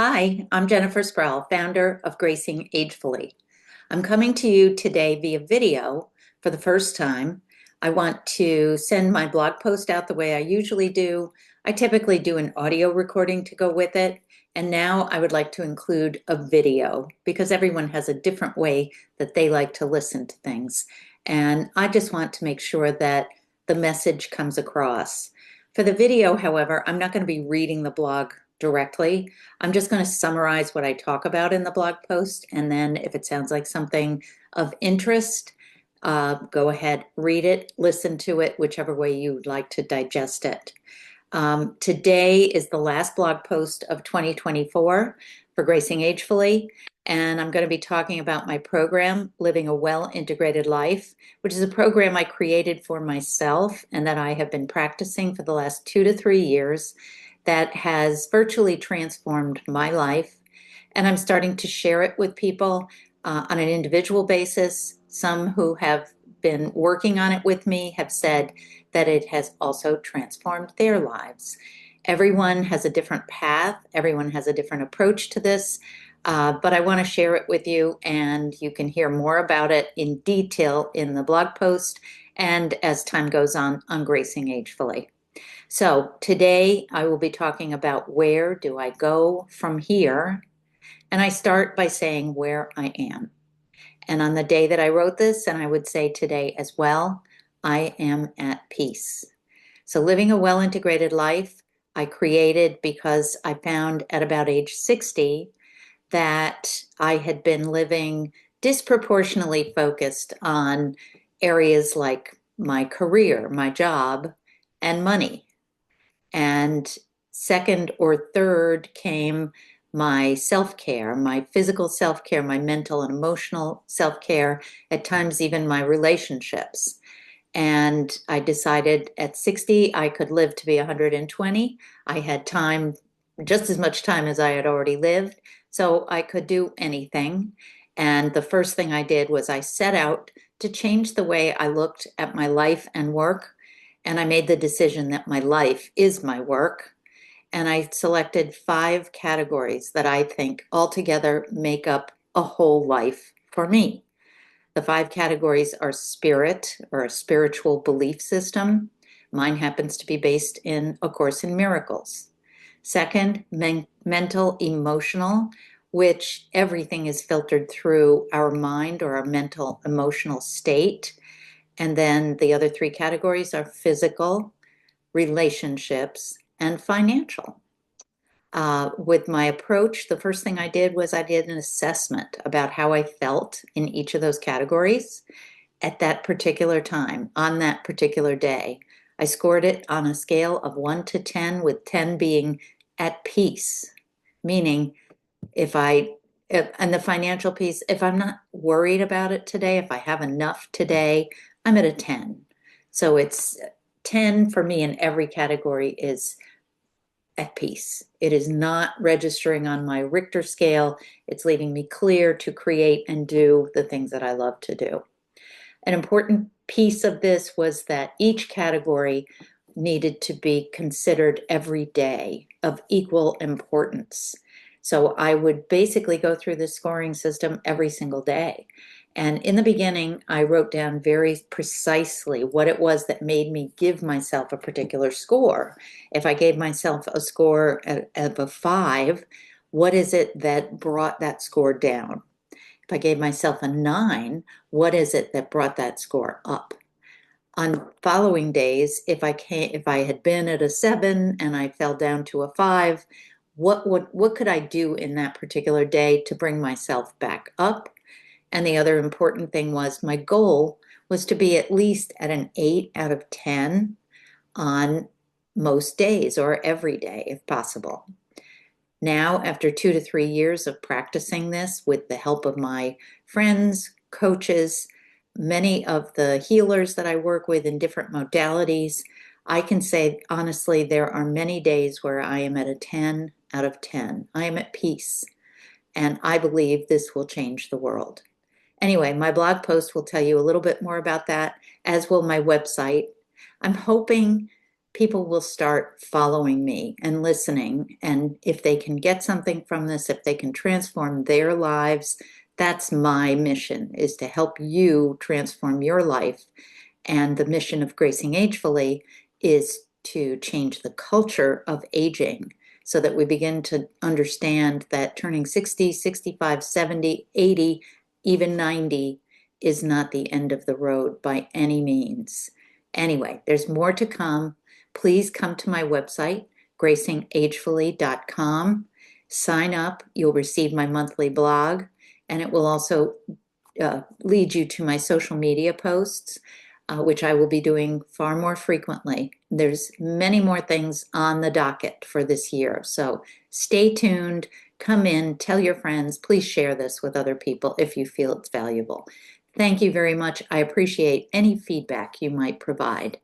Hi, I'm Jennifer Sproul, founder of Gracing Agefully. I'm coming to you today via video for the first time. I want to send my blog post out the way I usually do. I typically do an audio recording to go with it, and now I would like to include a video because everyone has a different way that they like to listen to things. And I just want to make sure that the message comes across. For the video, however, I'm not going to be reading the blog directly. I'm just going to summarize what I talk about in the blog post, and then if it sounds like something of interest, go ahead, read it, listen to it, whichever way you'd like to digest it. Today is the last blog post of 2024 for Gracing Agefully, and I'm going to be talking about my program, Living a Well-Integrated Life, which is a program I created for myself and that I have been practicing for the last 2 to 3 years that has virtually transformed my life. And I'm starting to share it with people on an individual basis. Some who have been working on it with me have said that it has also transformed their lives. Everyone has a different path, everyone has a different approach to this, but I want to share it with you, and you can hear more about it in detail in the blog post and as time goes on Gracing Agefully. So today I will be talking about where do I go from here? And I start by saying where I am. And on the day that I wrote this, and I would say today as well, I am at peace. So living a well-integrated life, I created because I found at about age 60 that I had been living disproportionately focused on areas like my career, my job, and money. And second or third came my self-care, my physical self-care, my mental and emotional self-care, at times even my relationships. And I decided at 60 I could live to be 120. I had time, just as much time as I had already lived, so I could do anything. And the first thing I did was I set out to change the way I looked at my life and work. And I made the decision that my life is my work. And I selected 5 categories that I think altogether make up a whole life for me. The 5 categories are spirit, or a spiritual belief system. Mine happens to be based in A Course in Miracles. Second, mental, emotional, which everything is filtered through our mind or our mental, emotional state. And then the other 3 categories are physical, relationships, and financial. With my approach, the first thing I did was I did an assessment about how I felt in each of those categories at that particular time, on that particular day. I scored it on a scale of 1 to 10, with 10 being at peace, meaning and the financial piece, if I'm not worried about it today, if I have enough today, I'm at a 10. So it's 10 for me in every category is at peace. It is not registering on my Richter scale. It's leaving me clear to create and do the things that I love to do. An important piece of this was that each category needed to be considered every day of equal importance. So I would basically go through the scoring system every single day. And in the beginning, I wrote down very precisely what it was that made me give myself a particular score. If I gave myself a score of a 5, what is it that brought that score down? If I gave myself a 9, what is it that brought that score up? On following days, if I had been at a 7 and I fell down to a 5, what could I do in that particular day to bring myself back up? And the other important thing was my goal was to be at least at an 8 out of 10 on most days, or every day if possible. Now, after 2 to 3 years of practicing this with the help of my friends, coaches, many of the healers that I work with in different modalities, I can say honestly, there are many days where I am at a 10 out of 10. I am at peace, and I believe this will change the world. Anyway, my blog post will tell you a little bit more about that, as will my website. I'm hoping people will start following me and listening. And if they can get something from this, if they can transform their lives, that's my mission, is to help you transform your life. And the mission of Gracing Agefully is to change the culture of aging so that we begin to understand that turning 60, 65, 70, 80, even 90 is not the end of the road by any means. Anyway, there's more to come. Please come to my website, gracingagefully.com. Sign up. You'll receive my monthly blog, and it will also lead you to my social media posts, which I will be doing far more frequently. There's many more things on the docket for this year. So stay tuned, come in, tell your friends, please share this with other people if you feel it's valuable. Thank you very much. I appreciate any feedback you might provide.